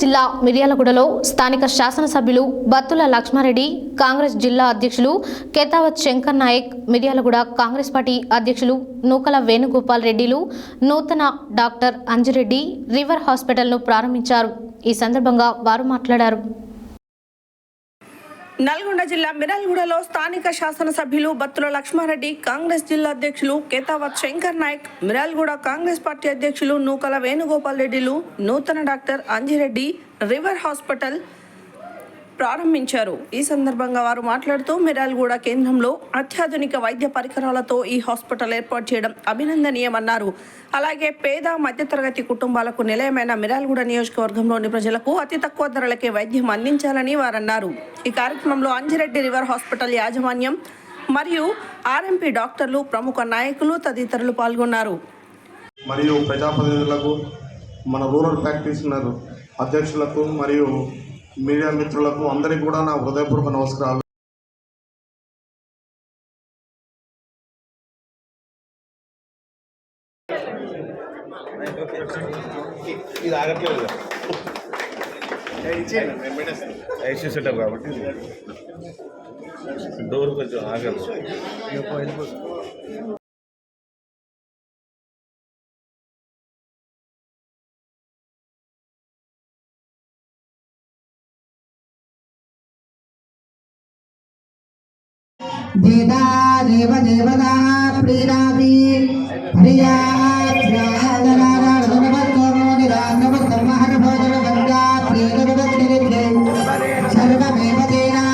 జిల్లా మిర్యాలగూడలో స్థానిక శాసనసభ్యులు బత్తుల లక్ష్మారెడ్డి, కాంగ్రెస్ జిల్లా అధ్యక్షులు కేతావత్ శంకర్ నాయక్, మిర్యాలగూడ కాంగ్రెస్ పార్టీ అధ్యక్షులు నూకల వేణుగోపాల్ రెడ్డిలు నూతన డాక్టర్ అంజిరెడ్డి రివర్ హాస్పిటల్ను ప్రారంభించారు. ఈ సందర్భంగా వారు మాట్లాడారు. నల్గొండ జిల్లా మిర్యాలగూడలో స్థానిక శాసనసభ్యులు బత్తుల లక్ష్మారెడ్డి, కాంగ్రెస్ జిల్లా అధ్యక్షులు కేతావత్ శంకర్ నాయక్, మిర్యాలగూడ కాంగ్రెస్ పార్టీ అధ్యక్షులు నూకల వేణుగోపాల్ రెడ్డిలు నూతన డాక్టర్ అంజిరెడ్డి రివర్ హాస్పిటల్ ప్రారంభించారు. ఈ సందర్భంగా వారు మాట్లాడుతూ మిర్యాలగూడ కేంద్రంలో అత్యాధునిక వైద్య పరికరాలతో ఈ హాస్పిటల్ ఏర్పాటు చేయడం అభినందనీయమన్నారు. అలాగే పేద మధ్యతరగతి కుటుంబాలకు నిలయమైన మిర్యాలగూడ నియోజకవర్గంలోని ప్రజలకు అతి తక్కువ ధరలకే వైద్యం అందించాలని వారన్నారు. ఈ కార్యక్రమంలో అంజిరెడ్డి రివర్ హాస్పిటల్ యాజమాన్యం మరియు ఆర్ఎంపీ డాక్టర్లు, ప్రముఖ నాయకులు తదితరులు పాల్గొన్నారు. మరియు ప్రజాప్రతినిధులకు, మన రూరల్ ప్రాక్టీషనర్ అధ్యక్షులకు మరియు మీడియా మిత్రులకు అందరికీ కూడా నా హృదయపూర్వక నమస్కారాలు. సెటప్ కాబట్టి డోర్ కొంచెం ఆగదు. देदा देव देवदा प्रीरापि हरिया ध्याननारा नमस्तमो निरानव समहर भोजन गंगा प्रियगवत्निरे सर्वमेव देना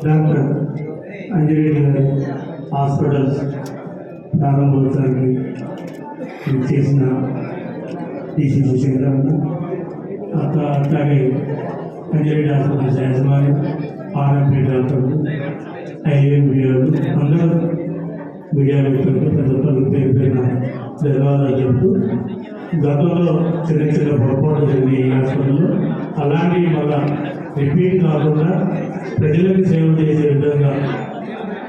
డాక్టర్ అంజిరెడ్డి గారి హాస్పిటల్స్ ప్రారంభోత్సవానికి చేసిన డిసిసి శంకరన్న, అట్లాగే అంజిరెడ్డి హాస్పిటల్స్ యాజమాన్యం, ఆర్ఎంపీ డాక్టర్లు, ఐఎంబీఆర్లు అందరూ మీడియా వ్యక్తులకు ప్రతి ఒక్కరు పేరు పైన ధన్యవాదాలు చెబుతూ, గతంలో చిన్న చిన్న పొరపాటు జరిగిన ఈ హాస్పిటల్లో అలాంటివి మళ్ళా రిపీట్ కాకుండా ప్రజలకు సేవ చేసే విధంగా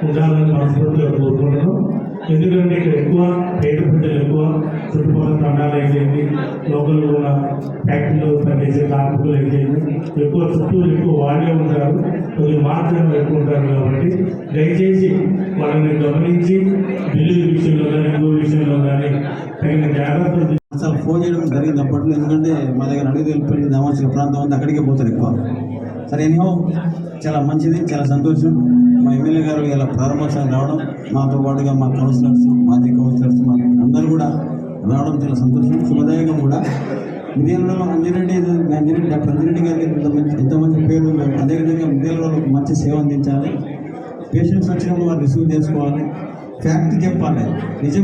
ఉండాలని మనస్ఫూర్తిగా కోరుకుంటున్నాం. ఎందుకంటే ఇక్కడ ఎక్కువ పేద ప్రజలు ఎక్కువ, చుట్టుపక్కల తండాలు అయితేంది, లోకల్ ఉన్న ఫ్యాక్టరీలో పనిచేసే కార్మికులు అయితేంది ఎక్కువ చుట్టూ ఎక్కువ వాళ్ళే ఉంటారు, కొద్దిగా మార్కెట్లో ఎక్కువ ఉంటారు. కాబట్టి దయచేసి వాళ్ళని గమనించి బిల్లుల విషయంలో కానీ ఇంకో విషయంలో కానీ తగిన జాగ్రత్తలు అసలు ఫోన్ చేయడం జరిగింది అప్పట్లో. ఎందుకంటే మా దగ్గర అడిగి వెళ్ళిపోయింది దామర్చిన ప్రాంతం అంతా అక్కడికే పోతారు ఎక్కువ. సరే, ఎన్నో చాలా మంచిది, చాలా సంతోషం. మా ఎమ్మెల్యే గారు ఇలా ప్రారంభోత్సవం రావడం, మాతో పాటుగా మా కౌన్సిలర్స్, మాజీ కౌన్సిలర్స్, మా అందరూ కూడా రావడం చాలా సంతోషం, శుభదాయకం కూడా. మిర్యాలగూడలో డాక్టర్ అంజిరెడ్డి గారికి ఎంత మంచి పేరు. అదేవిధంగా మిర్యాలగూడలో మంచి సేవ అందించాలి, పేషెంట్స్ వచ్చినప్పుడు వారు రిసీవ్ చేసుకోవాలి, ఫ్యాక్ట్ చెప్పాలి, నిజం